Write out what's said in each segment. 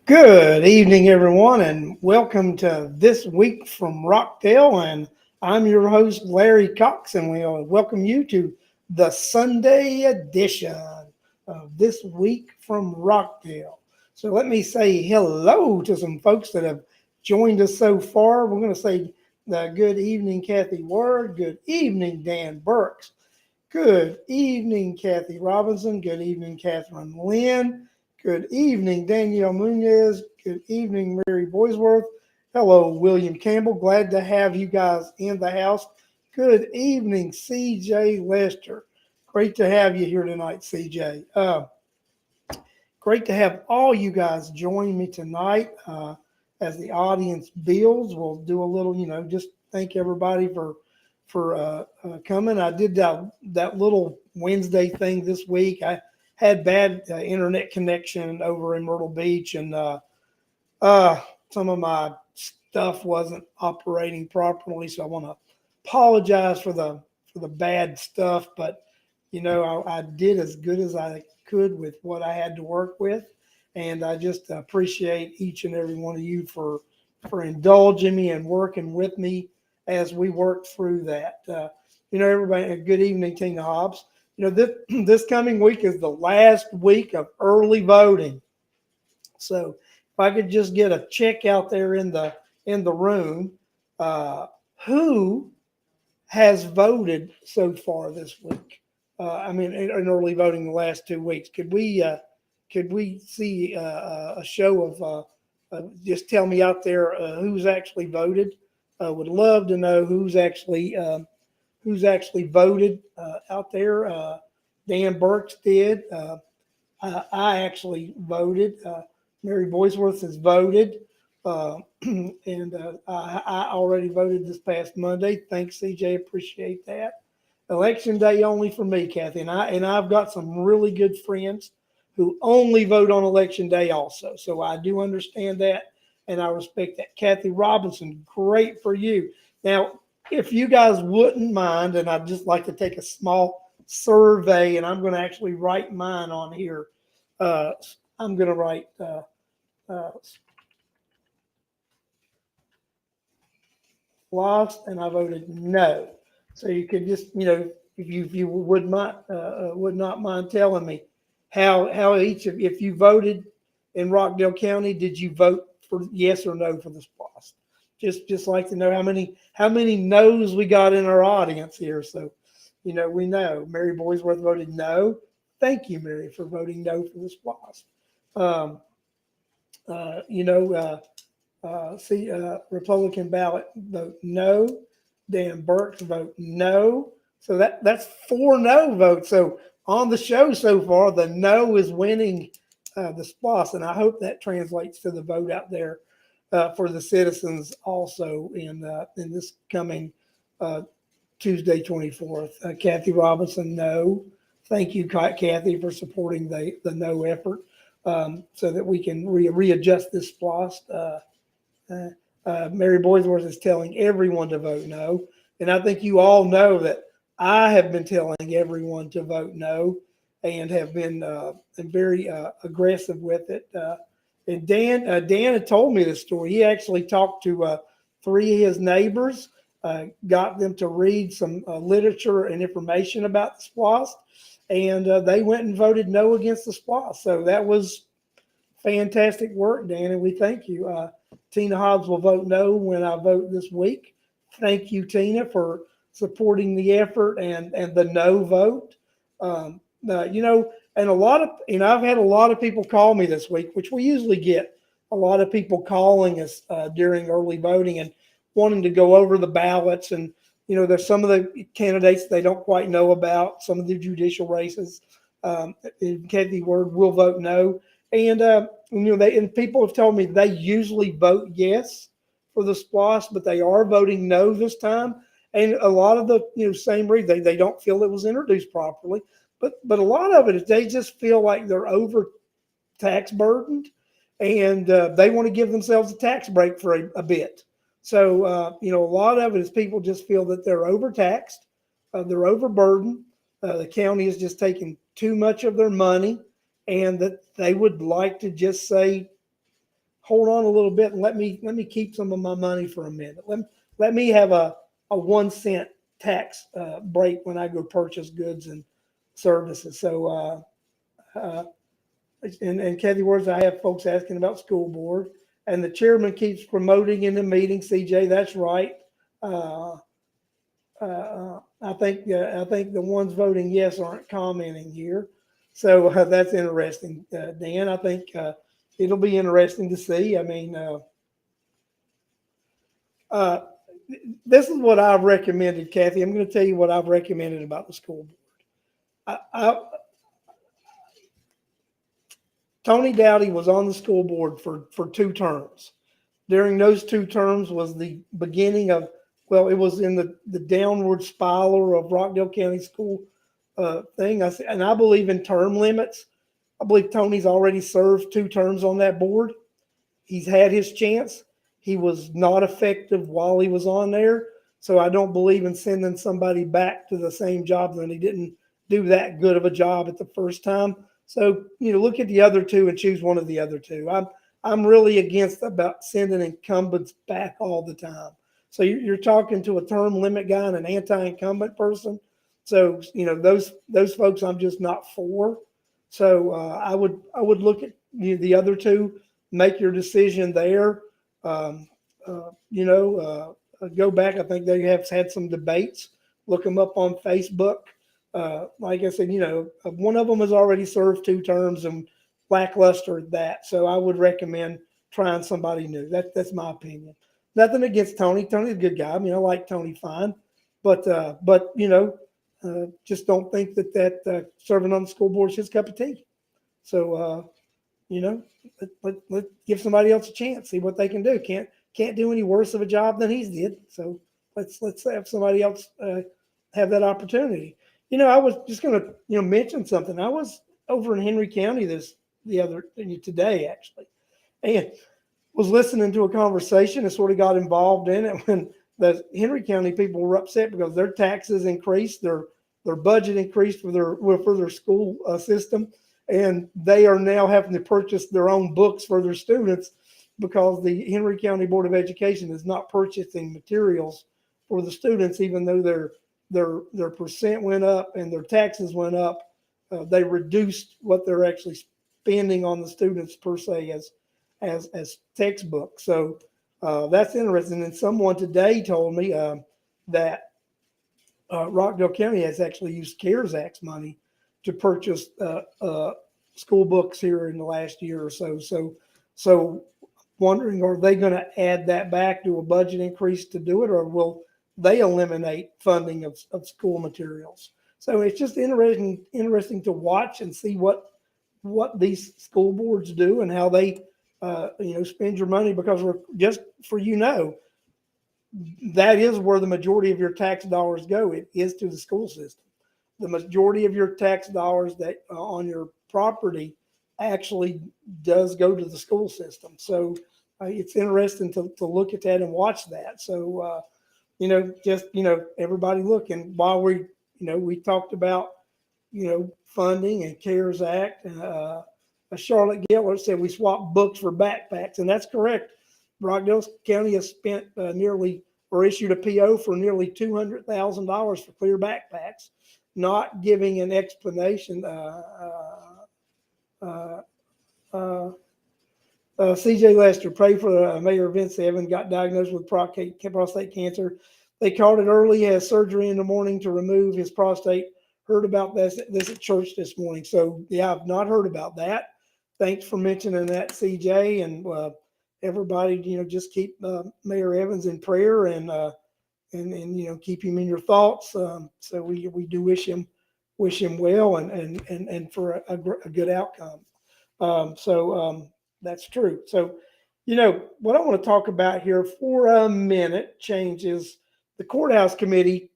Good evening, everyone, and welcome to This Week from Rockdale. And I'm your host, Larry Cox, and we welcome you to the Sunday edition of This Week from Rockdale. So let me say hello to some folks that have joined us so far. We're going to say good evening, Kathy Ward. Good evening, Dan Burks. Good evening, Kathy Robinson. Good evening, Catherine Lynn. Good evening, Danielle Munoz. Good evening, Mary Boisworth. Hello, William Campbell. Glad to have you guys in the house. Good evening, CJ Lester. Great to have you here tonight, CJ. Great to have all you guys join me tonight as the audience builds. We'll do a little, just thank everybody for coming. I did that little Wednesday thing this week. I had bad internet connection over in Myrtle Beach, and some of my stuff wasn't operating properly. So I want to apologize for the bad stuff, but I did as good as I could with what I had to work with, and I just appreciate each and every one of you for indulging me and working with me as we work through that. Everybody, good evening, Tina Hobbs. This coming week is the last week of early voting. So if I could just get a check out there in the room, who has voted so far this week? In early voting the last 2 weeks. Could we see a show of just tell me out there who's actually voted? Would love to know who's actually voted out there. Dan Burks did. I actually voted. Mary Boisworth has voted. I already voted this past Monday. Thanks, CJ. Appreciate that. Election day only for me, Kathy, and I've got some really good friends who only vote on election day also. So I do understand that, and I respect that. Kathy Robinson, great for you. Now, if you guys wouldn't mind, and I'd just like to take a small survey, and I'm going to actually write mine on here. I'm going to write uh, lost, and I voted no. So you could just, if you would not mind telling me how each of, if you voted in Rockdale County, did you vote for yes or no for the SPLOST? Just like to know how many no's we got in our audience here. So, we know Mary Boisworth voted no. Thank you, Mary, for voting no for the SPLOST. Um, uh, you know, uh, Republican ballot vote no. Dan Burks vote no. So that's four no votes. So on the show so far, the no is winning the SPLOST, and I hope that translates to the vote out there for the citizens also in this coming uh, Tuesday 24th. Kathy Robinson, no. Thank you, Kathy, for supporting the no effort so that we can readjust this SPLOST. Mary Boisworth is telling everyone to vote no. And I think you all know that I have been telling everyone to vote no and have been very aggressive with it. And Dan had told me this story. He actually talked to three of his neighbors, got them to read some literature and information about the SPLOST, and they went and voted no against the SPLOST. So that was fantastic work, Dan, and we thank you. Tina Hobbs will vote no when I vote this week. Thank you, Tina, for supporting the effort and the no vote. And a lot of, I've had a lot of people call me this week, which we usually get a lot of people calling us during early voting and wanting to go over the ballots. And, there's some of the candidates they don't quite know about, some of the judicial races. Kathy Ward will vote no. And, and people have told me they usually vote yes for the SPLOST, but they are voting no this time. And a lot of the, same reason they don't feel it was introduced properly. But a lot of it is they just feel like they're over tax burdened, and they want to give themselves a tax break for a bit. So, a lot of it is people just feel that they're overtaxed, they're overburdened. The county is just taking too much of their money, and that they would like to just say, hold on a little bit and let me keep some of my money for a minute. Let me have a 1 cent tax break when I go purchase goods and services. So and Kathy Words, I have folks asking about school board, and the chairman keeps promoting in the meeting. CJ, that's right. Uh, I think the ones voting yes aren't commenting here, so that's interesting. Dan, I think it'll be interesting to see. I mean, uh, this is what I've recommended, Kathy. I'm going to tell you what I've recommended about the school board. I, Tony Dowdy was on the school board for 2 terms. During those 2 terms was the beginning of, well, it was in the downward spiral of Rockdale County School thing. And I believe in term limits. I believe Tony's already served 2 terms on that board. He's had his chance. He was not effective while he was on there. So I don't believe in sending somebody back to the same job when he didn't do that good of a job at the first time. So, look at the other 2 and choose one of the other 2. I'm really against about sending incumbents back all the time. So you're talking to a term limit guy and an anti-incumbent person. So those folks I'm just not for. So I would look at the other 2, make your decision there. Um, go back. I think they have had some debates. Look them up on Facebook. Like I said, one of them has already served 2 terms and lackluster at that. So I would recommend trying somebody new. That's my opinion. Nothing against Tony. Tony's a good guy. I mean, I like Tony fine, but just don't think that serving on the school board is his cup of tea. So let give somebody else a chance. See what they can do. Can't do any worse of a job than he's did. So let's have somebody else have that opportunity. I was just going to mention something. I was over in Henry County today actually, and was listening to a conversation and sort of got involved in it when the Henry County people were upset because their taxes increased, their budget increased for their school system, and they are now having to purchase their own books for their students because the Henry County Board of Education is not purchasing materials for the students, even though their percent went up and their taxes went up. They reduced what they're actually spending on the students per se as textbooks. So that's interesting. And someone today told me that Rockdale County has actually used CARES Act money to purchase school books here in the last year or so. So wondering, are they going to add that back to a budget increase to do it, or will they eliminate funding of school materials? So it's just interesting to watch and see what these school boards do and how they spend your money, because we're just for that is where the majority of your tax dollars go. It is to the school system. The majority of your tax dollars that on your property actually does go to the school system. So it's interesting to look at that and watch that. So everybody looking while we talked about funding and CARES Act. Charlotte Gellert said we swapped books for backpacks, and that's correct. Rockdale County has spent issued a PO for nearly $200,000 for clear backpacks, not giving an explanation. CJ Lester, pray for Mayor Vince Evans, got diagnosed with prostate cancer. They caught it early, has surgery in the morning to remove his prostate. Heard about this at church this morning. So, yeah, I've not heard about that. Thanks for mentioning that, CJ. And everybody, just keep Mayor Evans in prayer and keep him in your thoughts. So we do wish him well and for a good outcome. That's true. So, what I want to talk about here for a minute changes. The courthouse committee,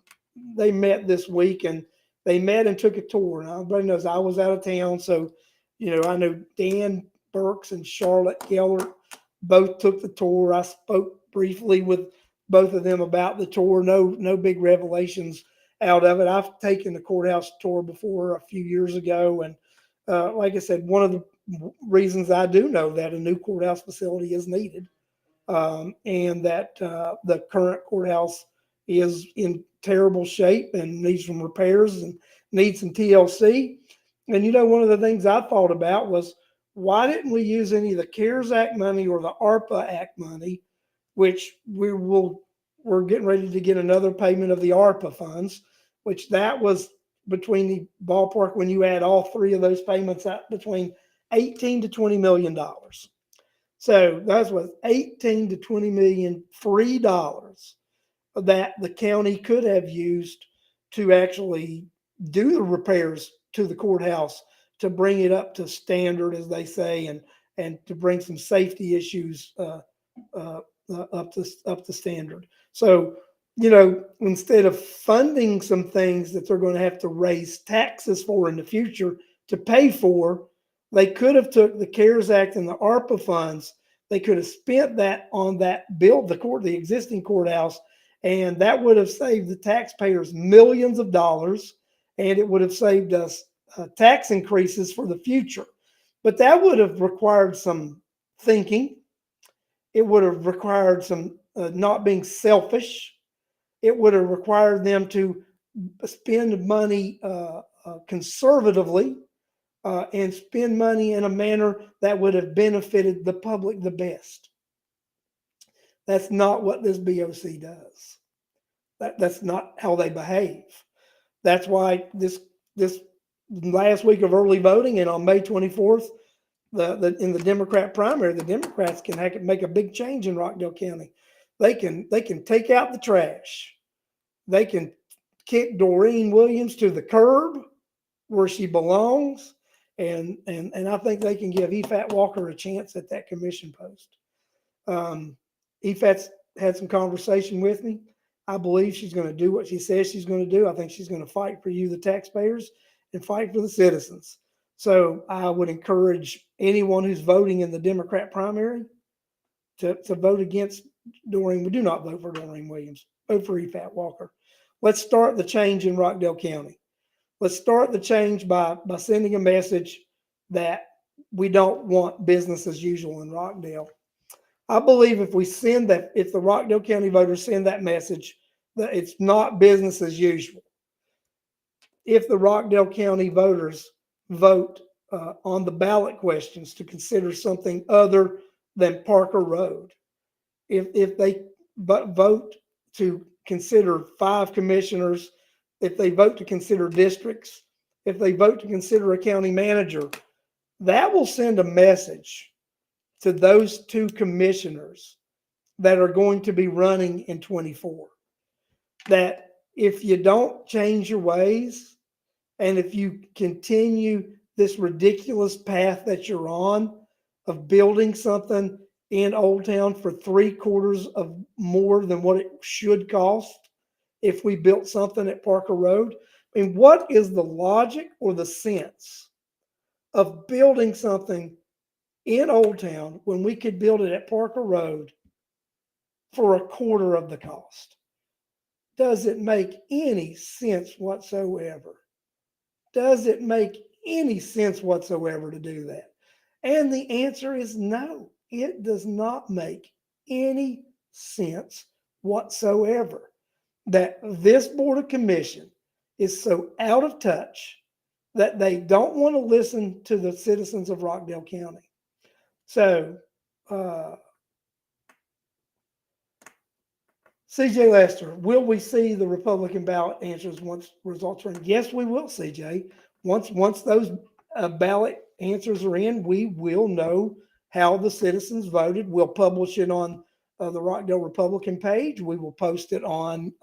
they met this week and they met and took a tour. Now, everybody knows I was out of town. So, I know Dan Burks and Charlotte Geller both took the tour. I spoke briefly with both of them about the tour. No big revelations out of it. I've taken the courthouse tour before a few years ago. And like I said, one of reasons I do know that a new courthouse facility is needed, and that the current courthouse is in terrible shape and needs some repairs and needs some TLC. And one of the things I thought about was, why didn't we use any of the CARES Act money or the ARPA Act money, which we're getting ready to get another payment of the ARPA funds, which that was between the ballpark, when you add all three of those payments out, between 18 to $20 million. So that's what, 18 to 20 million free dollars that the county could have used to actually do the repairs to the courthouse, to bring it up to standard, as they say, and to bring some safety issues up to standard. So, instead of funding some things that they're going to have to raise taxes for in the future to pay for, they could have took the CARES Act and the ARPA funds. They could have spent that on that the existing courthouse, and that would have saved the taxpayers millions of dollars, and it would have saved us tax increases for the future. But that would have required some thinking. It would have required some not being selfish. It would have required them to spend money conservatively, and spend money in a manner that would have benefited the public the best. That's not what this BOC does. That's not how they behave. That's why this last week of early voting, and on May 24th, in the Democrat primary, the Democrats can make a big change in Rockdale County. They can take out the trash. They can kick Doreen Williams to the curb where she belongs, and I think they can give Efat Walker a chance at that commission post. Efat's had some conversation with me. I believe she's going to do what she says she's going to do. I think she's going to fight for you, the taxpayers, and fight for the citizens. So I would encourage anyone who's voting in the Democrat primary to vote against Doreen. We do not vote for Doreen Williams. Vote for Efat Walker. Let's start the change in Rockdale County. Let's start the change by sending a message that we don't want business as usual in Rockdale. I believe if the Rockdale County voters send that message, that it's not business as usual. If the Rockdale County voters vote on the ballot questions to consider something other than Parker Road, if they vote to consider 5 commissioners, if they vote to consider districts, if they vote to consider a county manager, that will send a message to those 2 commissioners that are going to be running in 24, that if you don't change your ways, and if you continue this ridiculous path that you're on of building something in Old Town for 3/4 of more than what it should cost if we built something at Parker Road. I mean, what is the logic or the sense of building something in Old Town when we could build it at Parker Road for 1/4 of the cost? Does it make any sense whatsoever? Does it make any sense whatsoever to do that? And the answer is no. It does not make any sense whatsoever that this Board of Commission is so out of touch that they don't want to listen to the citizens of Rockdale County. So, CJ Lester, will we see the Republican ballot answers once results are in? Yes, we will, CJ. Once those ballot answers are in, we will know how the citizens voted. We'll publish it on the Rockdale Republican page. We will post it on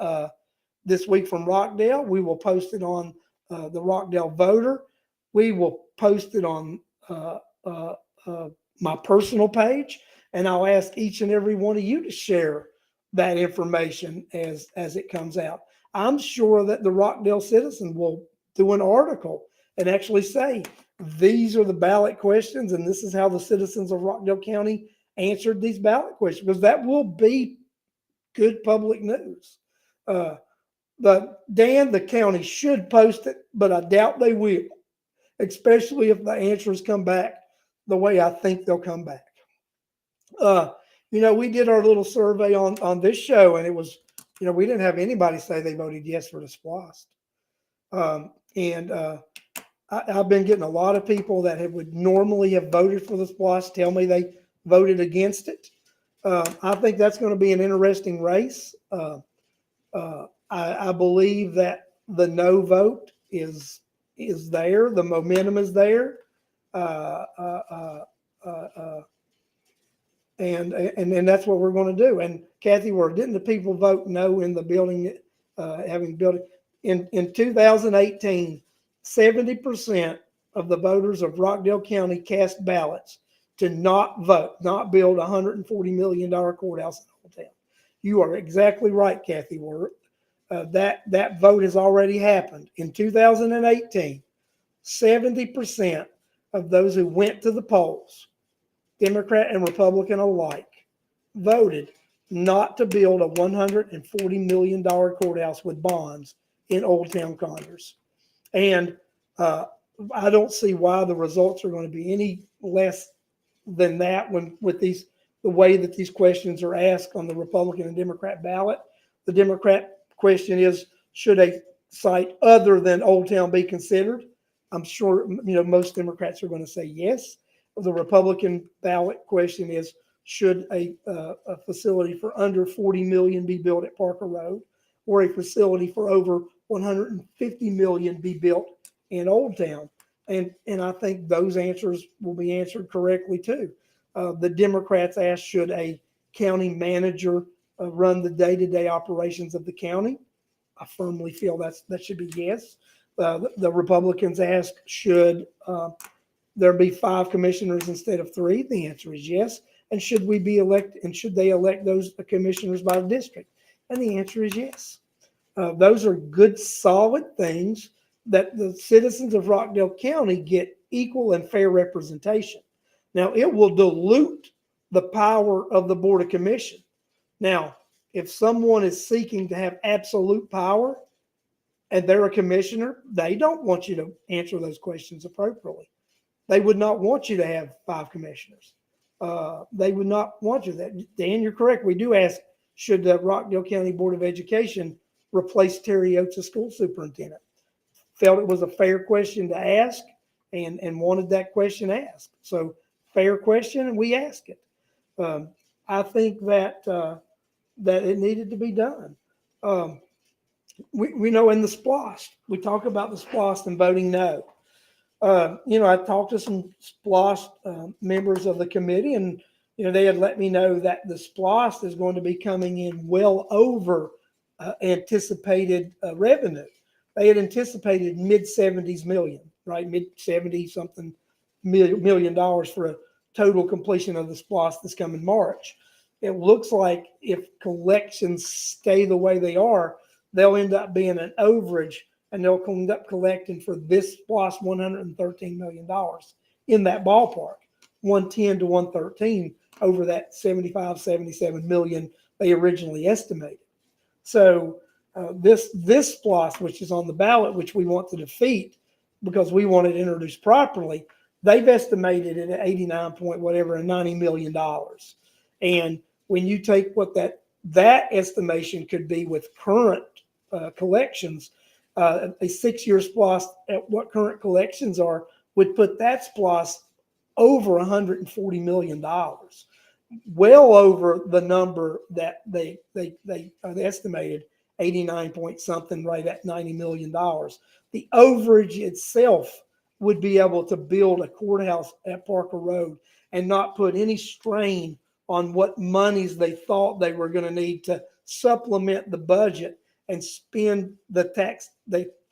This Week from Rockdale. We will post it on the Rockdale Voter. We will post it on my personal page, and I'll ask each and every one of you to share that information as it comes out. I'm sure that the Rockdale Citizen will do an article and actually say, these are the ballot questions, and this is how the citizens of Rockdale County answered these ballot questions, because that will be good public news. The county should post it, but I doubt they will, especially if the answers come back the way I think they'll come back. Uh, we did our little survey on this show, and it was, we didn't have anybody say they voted yes for the SPLOST. And I've been getting a lot of people that would normally have voted for the SPLOST tell me they voted against it. I think that's going to be an interesting race. I believe that the no vote is there. The momentum is there. Uh, uh, uh, uh, and that's what we're going to do. And Kathy, didn't the people vote no in the building, having built it in 2018? 70% of the voters of Rockdale County cast ballots to not vote, not build a $140 million courthouse in Old Town. You are exactly right, Kathy Wirt. That vote has already happened. In 2018, 70% of those who went to the polls, Democrat and Republican alike, voted not to build a $140 million courthouse with bonds in Old Town Conyers. And I don't see why the results are going to be any less than that with the way that these questions are asked on the Republican and Democrat ballot. The Democrat question is, should a site other than Old Town be considered? I'm sure most Democrats are going to say yes. The Republican ballot question is, should a facility for under $40 million be built at Parker Road, or a facility for over $150 million be built in Old Town? And I think those answers will be answered correctly too. The Democrats asked, should a county manager run the day-to-day operations of the county? I firmly feel that should be yes. The Republicans asked, should there be 5 commissioners instead of 3? The answer is yes. And should we be elected? And should they elect those commissioners by the district? And the answer is yes. Those are good, solid things that the citizens of Rockdale County get equal and fair representation. Now, it will dilute the power of the Board of Commission. Now, if someone is seeking to have absolute power and they're a commissioner, they don't want you to answer those questions appropriately. They would not want you to have 5 commissioners. They would not want you that. Dan, you're correct. We do ask, should the Rockdale County Board of Education replace Terry Oates as school superintendent? Felt it was a fair question to ask and wanted that question asked. So fair question, and we ask it. I think that that it needed to be done. We know in the SPLOST, we talk about the SPLOST and voting no. I talked to some SPLOST members of the committee, and they had let me know that the SPLOST is going to be coming in well over anticipated revenue. They had anticipated mid-70s million, right? Mid-70 something million dollars for a total completion of the SPLOST this coming March. It looks like if collections stay the way they are, they'll end up being an overage, and they'll end up collecting for this SPLOST $113 million in that ballpark, 110 to 113 over that 75, 77 million they originally estimated. So this SPLOST, which is on the ballot, which we want to defeat because we want it introduced properly, they've estimated it at 89 point whatever and $90 million. And when you take what that estimation could be with current collections, a 6-year SPLOST at what current collections are would put that SPLOST over $140 million, well over the number that they estimated, 89 point something, right at $90 million. The overage itself would be able to build a courthouse at Parker Road and not put any strain on what monies they thought they were going to need to supplement the budget and spend the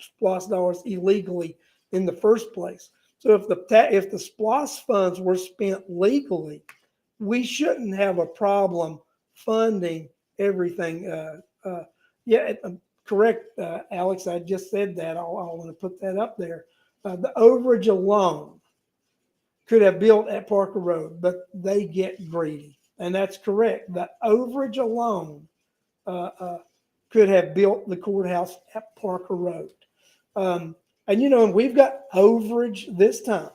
SPLOST dollars illegally in the first place. So if the SPLOST funds were spent legally, we shouldn't have a problem funding everything. Correct, Alex. I just said that. I want to put that up there. The overage alone could have built at Parker Road, but they get greedy, and that's correct. The overage alone could have built the courthouse at Parker Road. And we've got overage this time.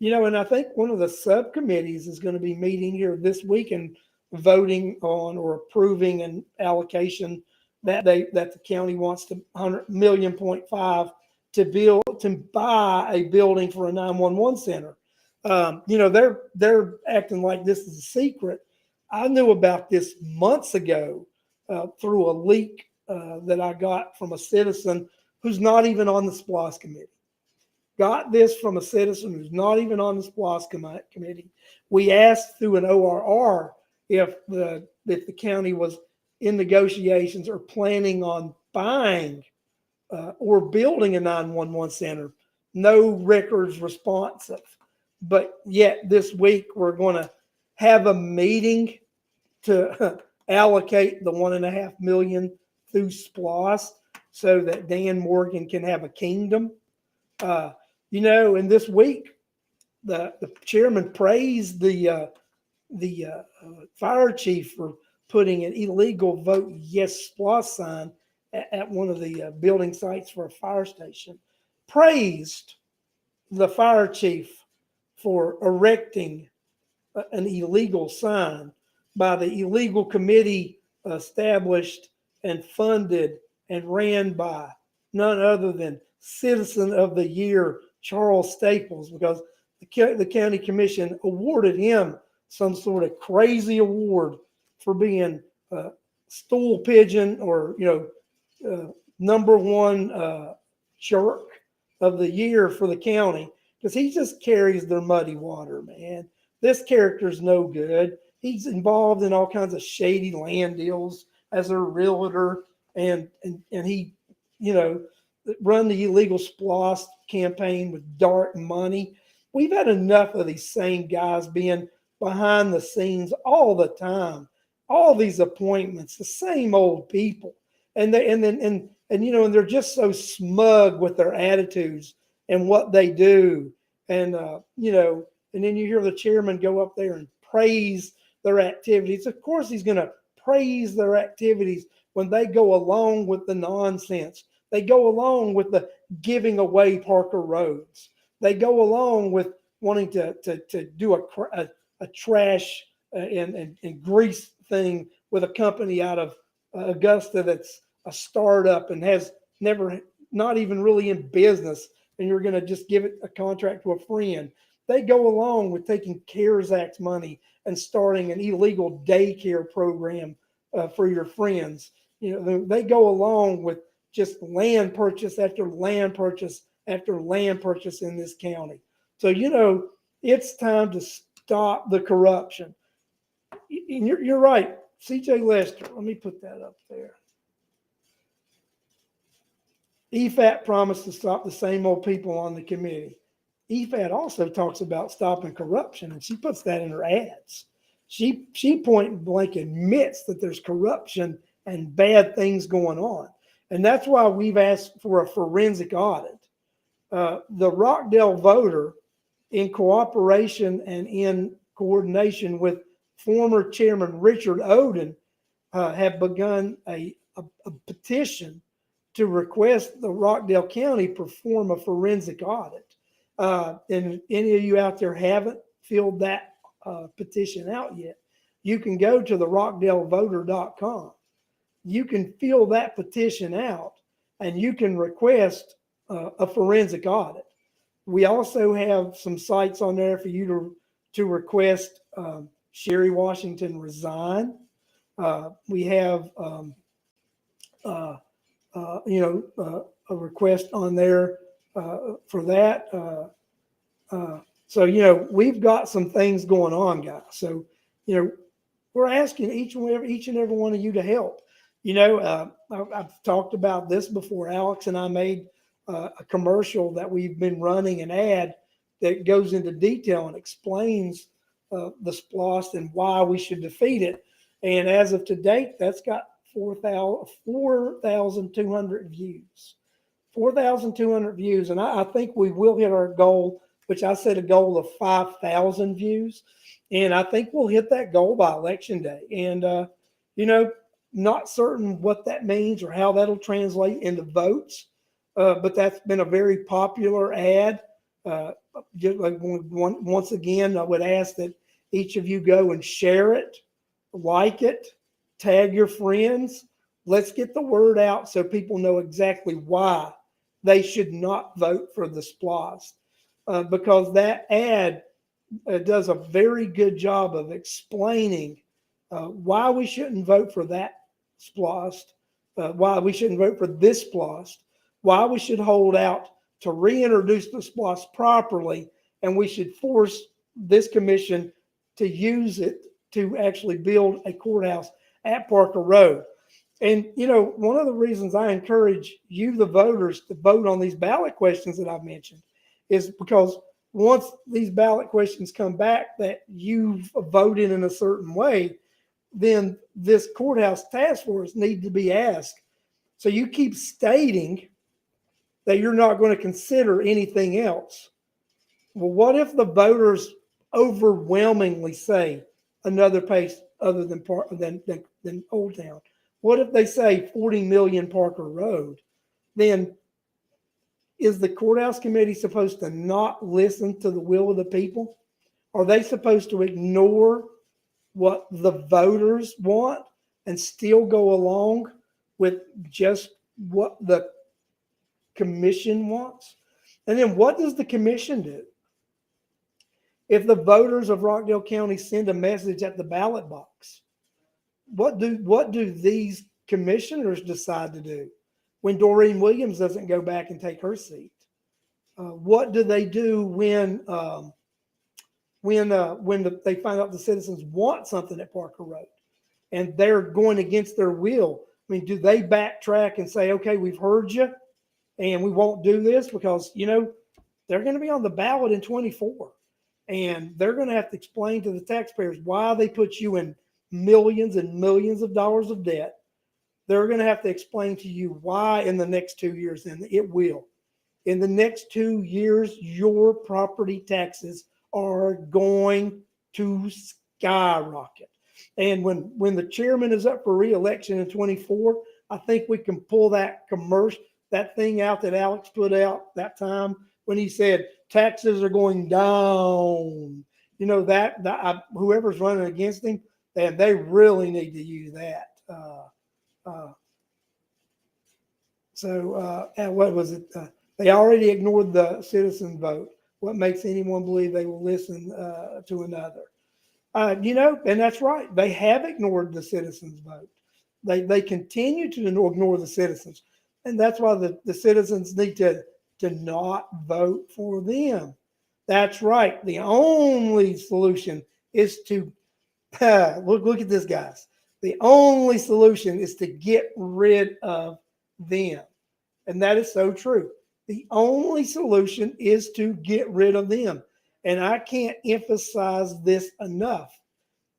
And I think one of the subcommittees is going to be meeting here this week and voting on or approving an allocation that the county wants to 100.5 million to buy a building for a 911 center. They're acting like this is a secret. I knew about this months ago through a leak that I got from a citizen who's not even on the SPLOST committee. Got this from a citizen who's not even on the SPLOST committee. We asked through an ORR if the county was in negotiations or planning on buying or building a 911 center. No records responsive. But yet this week we're going to have a meeting to allocate the $1.5 million through SPLOST so that Dan Morgan can have a kingdom. And this week the chairman praised the fire chief for putting an illegal vote yes SPLOST sign at one of the building sites for a fire station. Praised the fire chief for erecting an illegal sign by the illegal committee established and funded and ran by none other than Citizen of the Year Charles Staples, because the county commission awarded him some sort of crazy award for being stool pigeon or number one jerk of the year for the county, because he just carries their muddy water, man. This character's no good. He's involved in all kinds of shady land deals as a realtor, and he, run the illegal SPLOST campaign with dark money. We've had enough of these same guys being behind the scenes all the time. All these appointments, the same old people, and they're just so smug with their attitudes and what they do, and then you hear the chairman go up there and praise their activities. Of course, he's going to praise their activities when they go along with the nonsense. They go along with the giving away Parker roads. They go along with wanting to do a trash and grease thing with a company out of Augusta that's a startup and has not even really in business, and you're going to just give it a contract to a friend. They go along with taking CARES Act money and starting an illegal daycare program for your friends. They go along with just land purchase after land purchase after land purchase in this county. So, it's time to stop the corruption. And you're right. C.J. Lester, let me put that up there. EFAT promised to stop the same old people on the committee. EFAT also talks about stopping corruption, and she puts that in her ads. She point blank admits that there's corruption and bad things going on. And that's why we've asked for a forensic audit. The Rockdale voter, in cooperation and in coordination with former Chairman Richard Oden, have begun a petition to request the Rockdale County perform a forensic audit. And any of you out there haven't filled that petition out yet, you can go to the rockdalevoter.com. You can fill that petition out and you can request a forensic audit. We also have some sites on there for you to request Sherry Washington resign. We have a request on there for that. So we've got some things going on, guys. So we're asking each and every one of you to help. I've talked about this before. Alex and I made a commercial that we've been running, an ad that goes into detail and explains the SPLOST and why we should defeat it. And as of to date, that's got 4,200 views. 4,200 views. And I think we will hit our goal, which I set a goal of 5,000 views. And I think we'll hit that goal by election day. And, not certain what that means or how that'll translate into votes. But that's been a very popular ad. Just like once again, I would ask that each of you go and share it, like it, tag your friends. Let's get the word out so people know exactly why they should not vote for the SPLOST, because that ad does a very good job of explaining why we shouldn't vote for that SPLOST, why we shouldn't vote for this SPLOST, why we should hold out to reintroduce the SPLOST properly, and we should force this commission to use it to actually build a courthouse at Parker Road. And, you know, one of the reasons I encourage you, the voters, to vote on these ballot questions that I've mentioned is because once these ballot questions come back that you've voted in a certain way, then this courthouse task force needs to be asked. So you keep stating that you're not going to consider anything else. Well, what if the voters overwhelmingly say another place other than Old Town? What if they say 40 million Parker Road? Then is the courthouse committee supposed to not listen to the will of the people? Are they supposed to ignore what the voters want and still go along with just what the commission wants? And then what does the commission do? If the voters of Rockdale County send a message at the ballot box, what do these commissioners decide to do when Doreen Williams doesn't go back and take her seat? What do they do when they find out the citizens want something at Parker Road and they're going against their will? I mean, do they backtrack and say, okay, we've heard you and we won't do this because, you know, they're going to be on the ballot in 24 and they're going to have to explain to the taxpayers why they put you in millions and millions of dollars of debt. They're going to have to explain to you why in the next 2 years, and it will. In the next 2 years, your property taxes are going to skyrocket. And when the chairman is up for re-election in 24, I think we can pull that commercial, that thing out that Alex put out that time when he said taxes are going down. You know, whoever's running against him, they really need to use that. What was it? They already ignored the citizen vote. What makes anyone believe they will listen to another? You know, and that's right. They have ignored the citizens' vote. They continue to ignore the citizens. And that's why the citizens need to not vote for them. That's right. The only solution is to look at this, guys. The only solution is to get rid of them. And that is so true. The only solution is to get rid of them. And I can't emphasize this enough.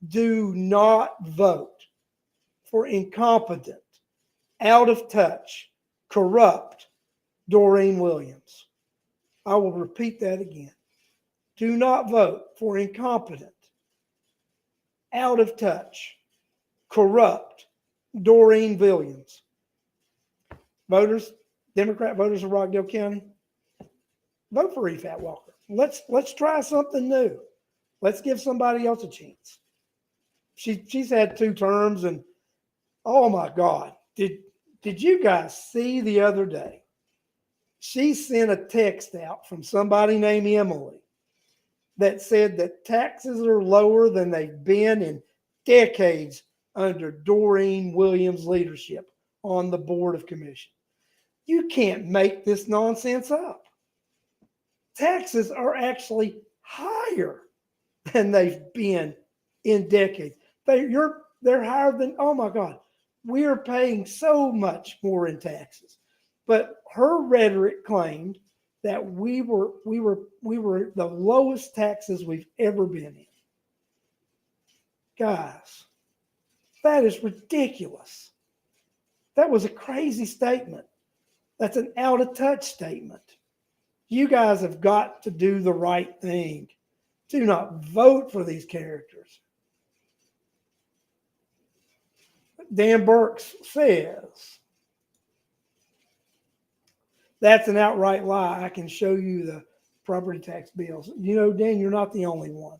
Do not vote for incompetent, out of touch, corrupt Doreen Williams. I will repeat that again. Do not vote for incompetent, out of touch, corrupt Doreen Williams. Voters, Democrat voters of Rockdale County, vote for Efat Walker. Let's try something new. Let's give somebody else a chance. She's had 2 terms, and oh my God, did you guys see the other day? She sent a text out from somebody named Emily that said that taxes are lower than they've been in decades under Doreen Williams' leadership on the Board of Commission. You can't make this nonsense up. Taxes are actually higher than they've been in decades. They're higher than, oh my God, we are paying so much more in taxes. But her rhetoric claimed that we were the lowest taxes we've ever been in. Guys, that is ridiculous. That was a crazy statement. That's an out of touch statement. You guys have got to do the right thing. Do not vote for these characters. Dan Burks says, that's an outright lie. I can show you property tax bills. You know, Dan, you're not the only one.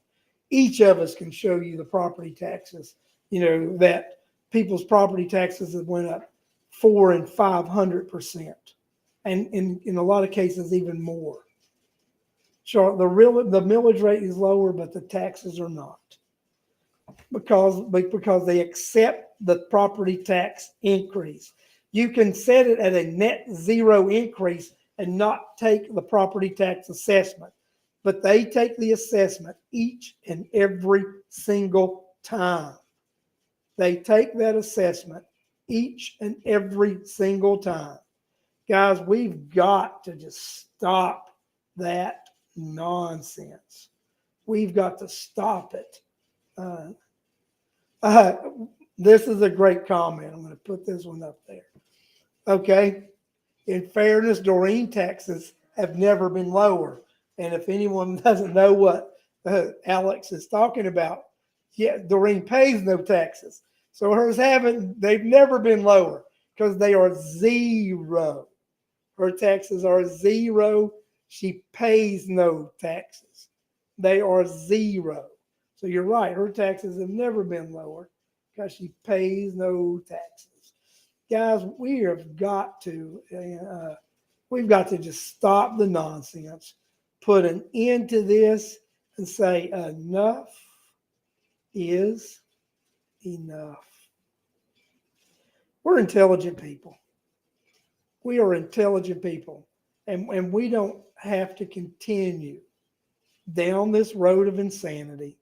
Each of us can show you the property taxes, you know, that people's property taxes have went up 400% and 500%. And in a lot of cases, even more. So the millage rate is lower, but the taxes are not because they accept the property tax increase. You can set it at a net zero increase and not take the property tax assessment, but they take the assessment each and every single time. They take that assessment each and every single time. Guys, we've got to just stop that nonsense. We've got to stop it. Uh, uh, this is a great comment. I'm going to put this one up there. Okay. In fairness, Doreen taxes have never been lower. And if anyone doesn't know what Alex is talking about, yeah, Doreen pays no taxes. So hers haven't, they've never been lower because they are zero. Her taxes are zero. She pays no taxes. They are zero. So you're right. Her taxes have never been lower because she pays no taxes. Guys, we've got to just stop the nonsense, put an end to this, and say enough is enough. We're intelligent people. We are intelligent people, and we don't have to continue down this road of insanity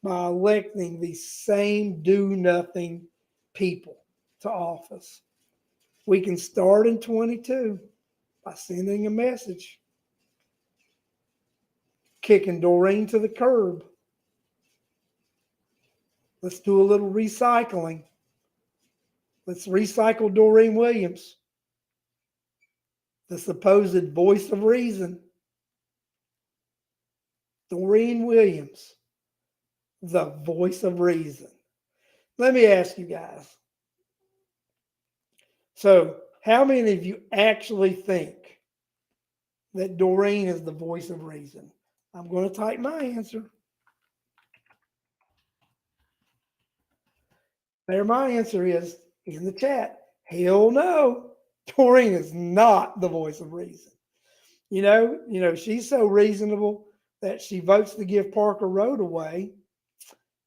by electing these same do-nothing people to office. We can start in 22 by sending a message, kicking Doreen to the curb. Let's do a little recycling. Let's recycle Doreen Williams, the supposed voice of reason. Doreen Williams, the voice of reason. Let me ask you guys. So, how many of you actually think that Doreen is the voice of reason? I'm going to type my answer. There, my answer is in the chat. Hell no. Doreen is not the voice of reason. She's so reasonable that she votes to give Parker Road away,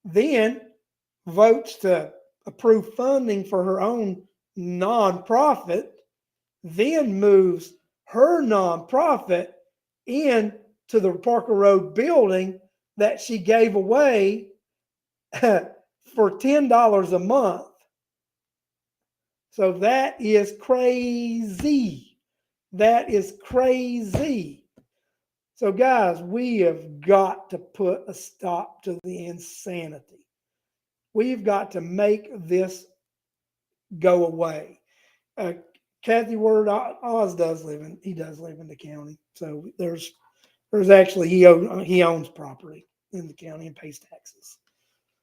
then votes to approve funding for her own nonprofit, then moves her nonprofit into the Parker Road building that she gave away for $10 a month. So that is crazy. That is crazy. So, guys, we have got to put a stop to the insanity. We've got to make this go away. Kathy Word Oz does live in the county. So there's actually he owns property in the county and pays taxes.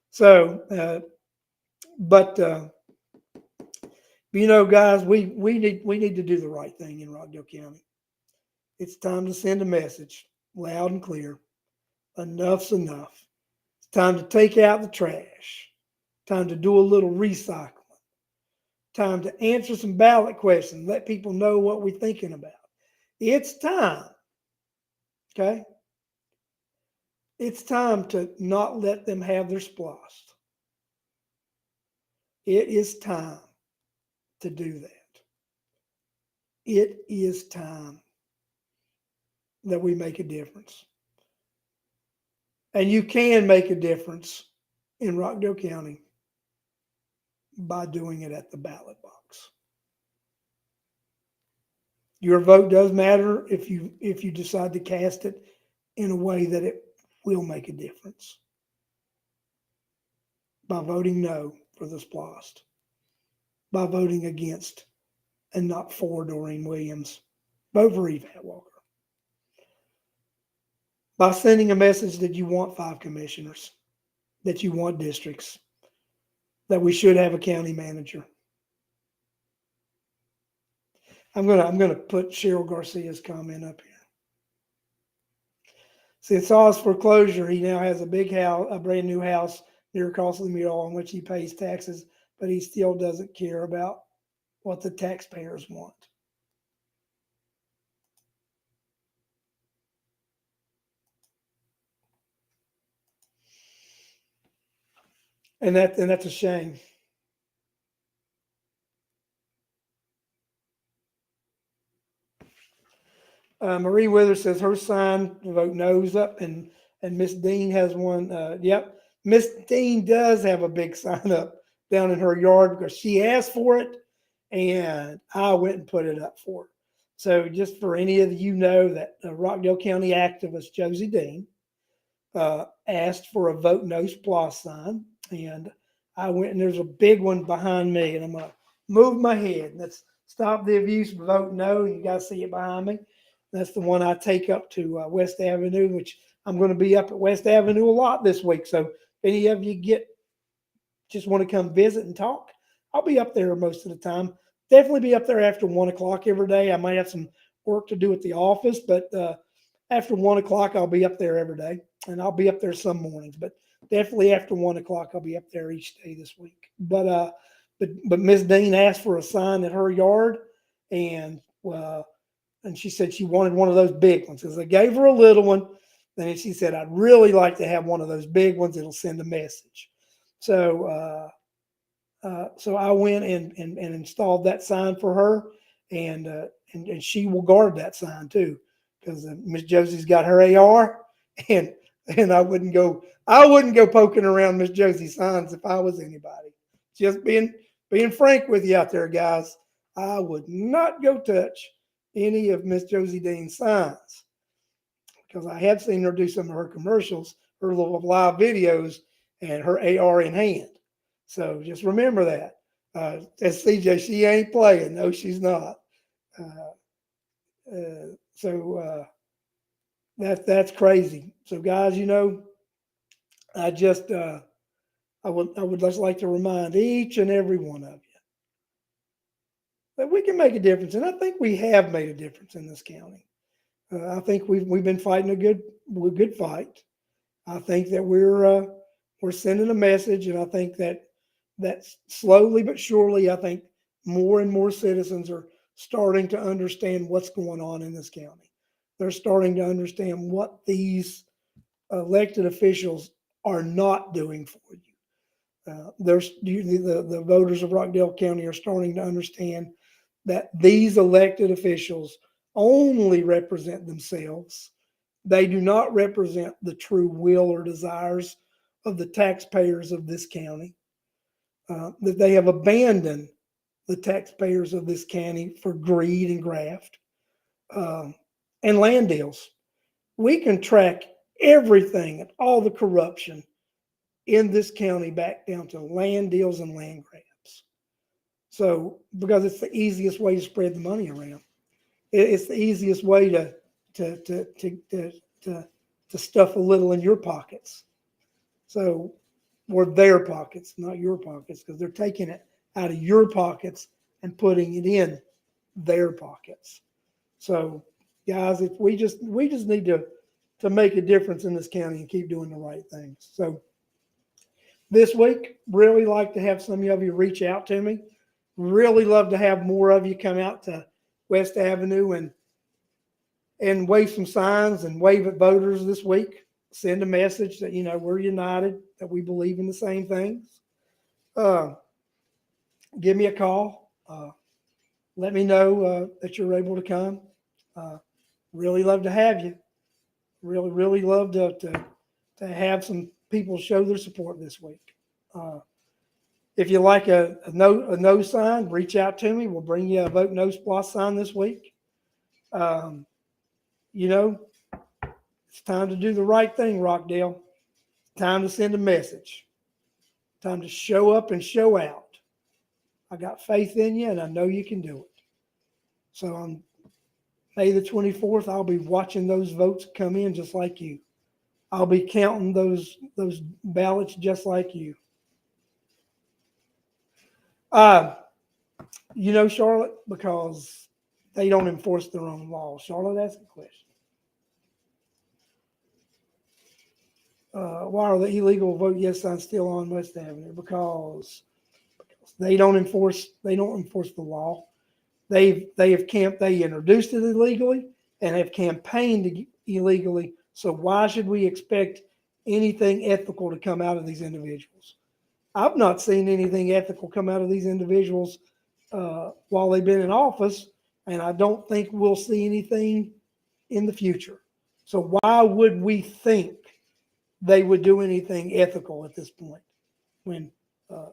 So, but guys, we need to do the right thing in Rockdale County. It's time to send a message loud and clear. Enough's enough. It's time to take out the trash. Time to do a little recycling. Time to answer some ballot questions. Let people know what we're thinking about. It's time. Okay? It's time to not let them have their splost. It is time to do that. It is time that we make a difference. And you can make a difference in Rockdale County by doing it at the ballot box. Your vote does matter if you decide to cast it in a way that it will make a difference. By voting no for the splost. By voting against and not for Doreen Williams. Vote for Eve Hatwalker. By sending a message that you want 5 commissioners, that you want districts, that we should have a county manager. I'm gonna put Cheryl Garcia's comment up here. Since saw his foreclosure, he now has a big house, a brand new house near Costly Mule on which he pays taxes, but he still doesn't care about what the taxpayers want. And that's a shame. Marie Withers says her sign vote nose up, and Miss Dean has one. Yep, Miss Dean does have a big sign up down in her yard because she asked for it, and I went and put it up for her. So just for any of you know that Rockdale County activist Josie Dean asked for a vote no plus sign, and I went and there's a big one behind me, and I'm gonna move my head. Let's stop the abuse. Vote no. You guys see it behind me. That's the one I take up to West Avenue, which I'm going to be up at West Avenue a lot this week. So if any of you just want to come visit and talk, I'll be up there most of the time. Definitely be up there after 1 o'clock every day. I might have some work to do at the office, but after 1 o'clock, I'll be up there every day, and I'll be up there some mornings. But definitely after 1 o'clock, I'll be up there each day this week. But Miss Dean asked for a sign at her yard, and and she said she wanted one of those big ones because I gave her a little one. Then she said, I'd really like to have one of those big ones. It'll send a message. So I went and installed that sign for her, and she will guard that sign too, because Miss Josie's got her AR, and I wouldn't go poking around Miss Josie's signs if I was anybody. Just being frank with you out there, guys. I would not go touch any of Miss Josie Dean's signs because I have seen her do some of her commercials, her little live videos, and her AR in hand. So just remember that. As CJ, she ain't playing. No, she's not. So that's crazy. So guys, I just I would just like to remind each and every one of you that we can make a difference, and I think we have made a difference in this county. I think we've been fighting a good fight. I think that we're sending a message, and I think that slowly but surely, I think more and more citizens are starting to understand what's going on in this county. They're starting to understand what these elected officials are not doing for you. The voters of Rockdale County are starting to understand that these elected officials only represent themselves. They do not represent the true will or desires of the taxpayers of this county. That they have abandoned the taxpayers of this county for greed and graft um, and land deals. We can track everything and all the corruption in this county back down to land deals and land grabs. So, because it's the easiest way to spread the money around, it's the easiest way to to to to to, to stuff a little in your pockets. So, or their pockets, not your pockets, because they're taking it out of your pockets and putting it in their pockets. So, guys, if we just need to make a difference in this county and keep doing the right things. So, this week, really like to have some of you reach out to me. Really love to have more of you come out to West Avenue and wave some signs and wave at voters this week. Send a message that we're united, that we believe in the same things. Uh, Give me a call. Let me know that you're able to come. Uh, really love to have you. Really, really love to have some people show their support this week. Uh, if you like a no sign, reach out to me. We'll bring you a vote no plus sign this week. Um, you know, it's time to do the right thing, Rockdale. Time to send a message. Time to show up and show out. I got faith in you, and I know you can do it. So on May the 24th, I'll be watching those votes come in just like you. I'll be counting those ballots just like you. Uh, Charlotte, because they don't enforce their own laws. Charlotte, ask a question. Why are the illegal vote yes signs still on West Avenue? Because they don't enforce the law. They introduced it illegally and have campaigned illegally. So why should we expect anything ethical to come out of these individuals? I've not seen anything ethical come out of these individuals while they've been in office, and I don't think we'll see anything in the future. So why would we think they would do anything ethical at this point when uh,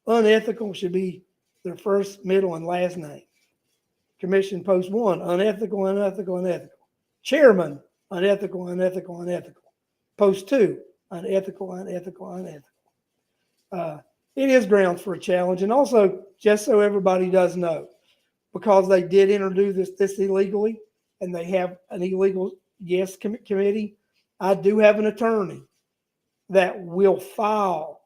unethical should be their first, middle, and last name? Commission post 1, unethical, unethical, unethical. Chairman, unethical, unethical, unethical. Post 2, unethical, unethical, unethical. It is grounds for a challenge. And also, just so everybody does know, because they did introduce this illegally and they have an illegal yes committee, I do have an attorney that will file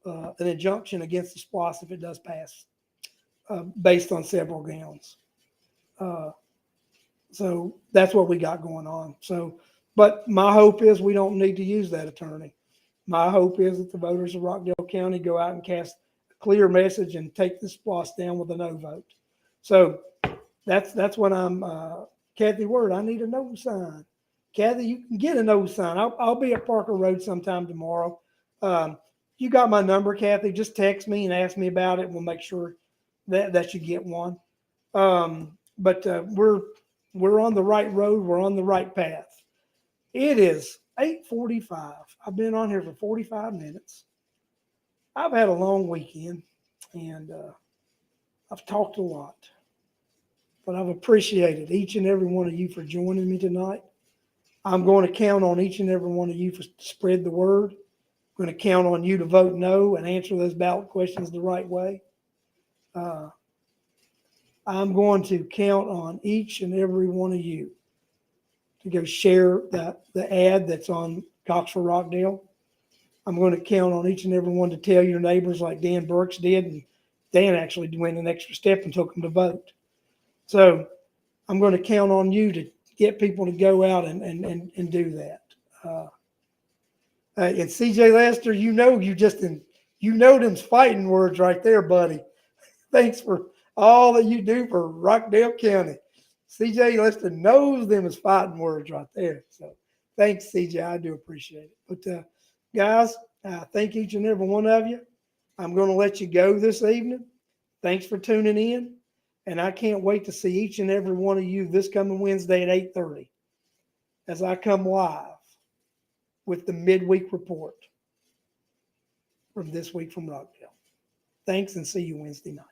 an injunction against the SPLOST if it does pass, based on several grounds. So that's what we got going on. So, but my hope is we don't need to use that attorney. My hope is that the voters of Rockdale County go out and cast a clear message and take this SPLOST down with a no vote. So that's what I'm. Kathy Word, I need a no sign. Kathy, you can get a no sign. I'll be at Parker Road sometime tomorrow. You got my number, Kathy. Just text me and ask me about it. We'll make sure that you get one. But we're on the right road. We're on the right path. It is 8:45. I've been on here for 45 minutes. I've had a long weekend, and I've talked a lot. But I've appreciated each and every one of you for joining me tonight. I'm going to count on each and every one of you to spread the word. I'm going to count on you to vote no and answer those ballot questions the right way. I'm going to count on each and every one of you to go share the ad that's on Cox for Rockdale. I'm going to count on each and every one to tell your neighbors like Dan Burks did, and Dan actually went an extra step and took them to vote. So I'm going to count on you to get people to go out and do that. And CJ Lester, you know them's fighting words right there, buddy. Thanks for all that you do for Rockdale County. CJ Lester knows them as fighting words right there. So thanks, CJ. I do appreciate it. But guys, thank each and every one of you. I'm going to let you go this evening. Thanks for tuning in. And I can't wait to see each and every one of you this coming Wednesday at 8:30 as I come live with the midweek report from this week from Rockdale. Thanks, and see you Wednesday night.